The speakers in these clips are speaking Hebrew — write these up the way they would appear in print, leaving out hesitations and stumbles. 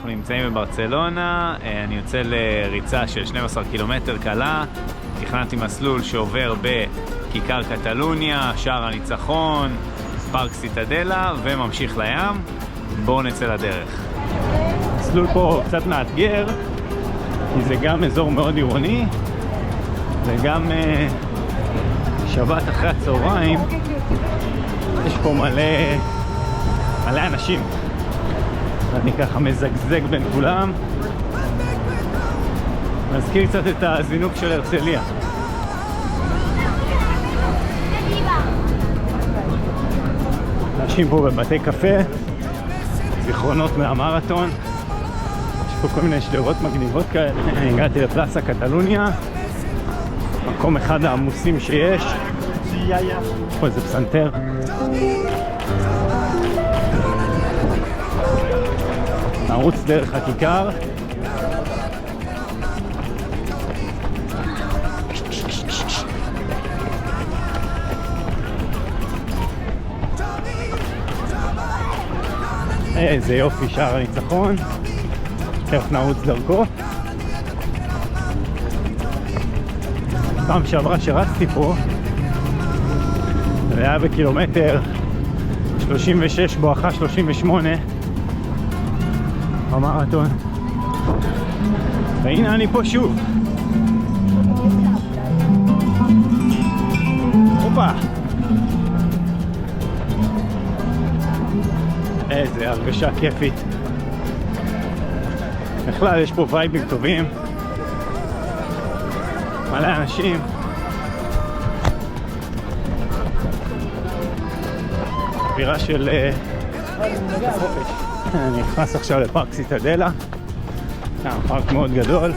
אנחנו נמצאים בברצלונה, אני יוצא לריצה של 12 קילומטר קלה, תכננתי מסלול שעובר בכיכר קטלוניה, שער הניצחון, פארק סיטדלה וממשיך לים. בואו נצא לדרך. מסלול פה קצת מאתגר, כי זה גם אזור מאוד עירוני, וגם שבת אחרי הצהריים יש פה מלא אנשים. אני ככה מזגזג בין כולם. מזכיר קצת את הזינוק של הרצליה. אנשים פה בבתי קפה, זיכרונות מהמרתון. יש פה כל מיני שדרות מגניבות כאלה. אני הגעתי לפלאסה קטלוניה, מקום אחד העמוסים שיש. פה איזה פסנתר. נרוץ דרך הכיכר. איזה יופי, שער הניצחון. תכף נרוץ דרכו. פעם שעברה שרצתי פה זה היה בקילומטר 36 בואכה 38 במרתון, והנה אני פה שוב. הופה, איזה הרגשה כיפית. בכלל יש פה וייבים טובים, מלא אנשים. אווירה של חופש. אני נכנס עכשיו לפארק סיטדלה, פארק מאוד גדול.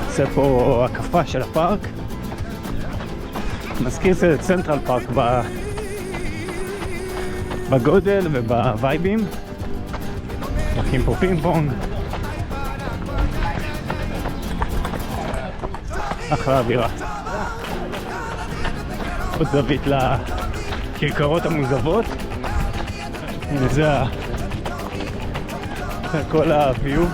עושה פה הקפה של הפארק, מזכיר את צנטרל פארק בגודל ובווייבים. הולכים פה פינג פונג, אחלה אווירה. עוד זווית לכרכרות המוזבות. הנה זה כל הוויו.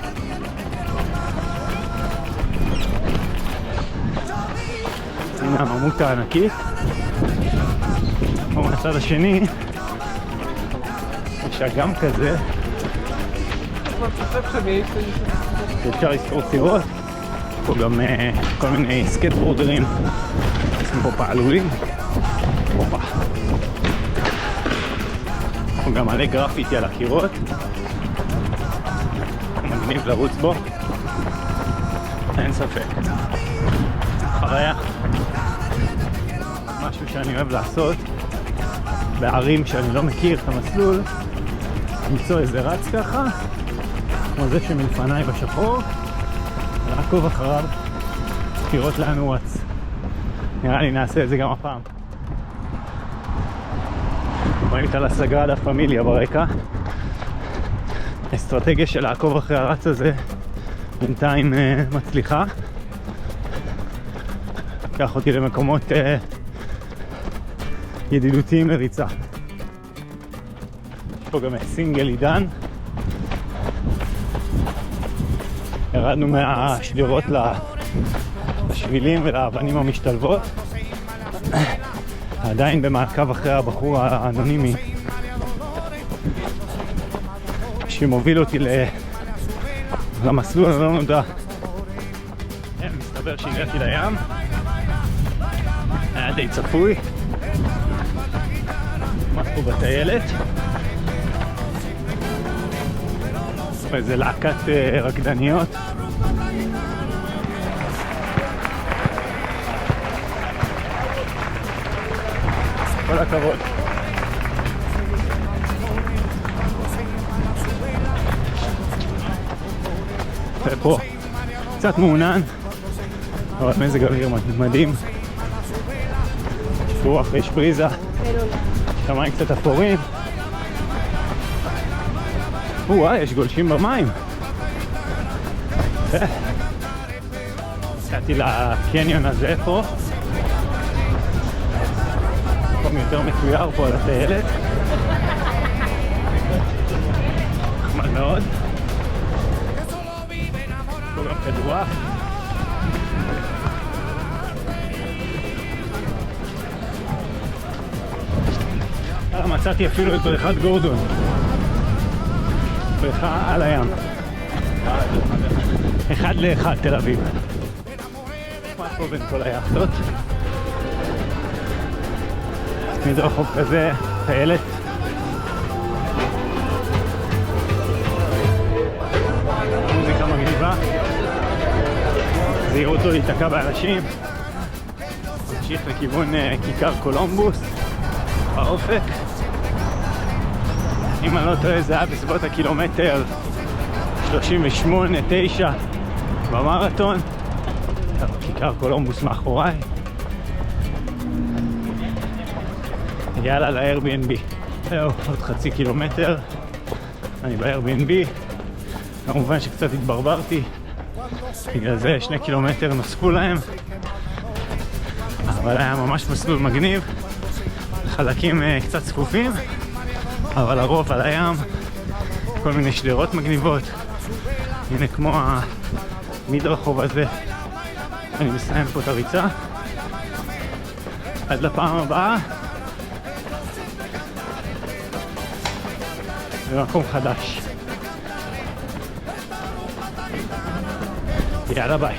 הנה הממות הענקית. פה מהצד השני יש אגם כזה שאפשר לספור סירות. פה גם כל מיני סקייטבורדרים עושים פה פעלולים. הופה, פה גם מלא גרפיטי על הקירות, מגניב לרוץ בו, אין ספק. חוויה, משהו שאני אוהב לעשות בערים שאני לא מכיר את המסלול, למצוא איזה רץ ככה כמו זה שמלפניי בשחור, לעקוב אחריו, לראות לאן הוא רץ. נראה לי נעשה את זה גם הפעם. רואים את לה סגרדה פמיליה ברקע. האסטרטגיה של לעקוב אחרי הרץ הזה בינתיים מצליחה. לקח אותי למקומות ידידותיים לריצה. יש פה גם סינגל עידן. ירדנו מהשדרות לשבילים ולאבנים המשתלבות. עדיין במעקב אחרי הבחור האנונימי שמוביל אותי למסלול הלא נודע. מסתבר שהגעתי לים, היה די צפוי. ממש פה בטיילת, איזה להקת רקדניות. כל הכבוד. ופה קצת מעונן, אבל מזג אוויר מדהים. יש רוח ויש פריזה, שמיים קצת אפורים. יש גולשים במים. הגעתי לקניון הזה פה, מקום יותר מצויר פה על הטיילת. מאוד. פה גם כדורעף. מצאתי אפילו את בריכת גורדון. בריכה על הים. 1-1 תל אביב. מה פה בין כל היאכטות? מדרחוב כזה, טיילת. מוזיקה מגניבה. זהירו אותו להיתקע באנשים. נמשיך לכיוון כיכר קולומבוס. באופק. אם אני לא טועה זה היה בסביבות הקילומטר 38-9 במרתון. כיכר קולומבוס מאחוריי. יאללה ל-Airbnb. זהו, עוד חצי קילומטר. אני ב-Airbnb. כמובן שקצת התברברתי. בגלל זה 2 קילומטר נוספו להם. אבל היה ממש מסלול מגניב. חלקים קצת צפופים. אבל הרוב על הים. כל מיני שדרות מגניבות. הנה כמו המדרחוב הזה. אני מסיים פה את הריצה. עד לפעם הבאה. במקום חדש. יאללה ביי.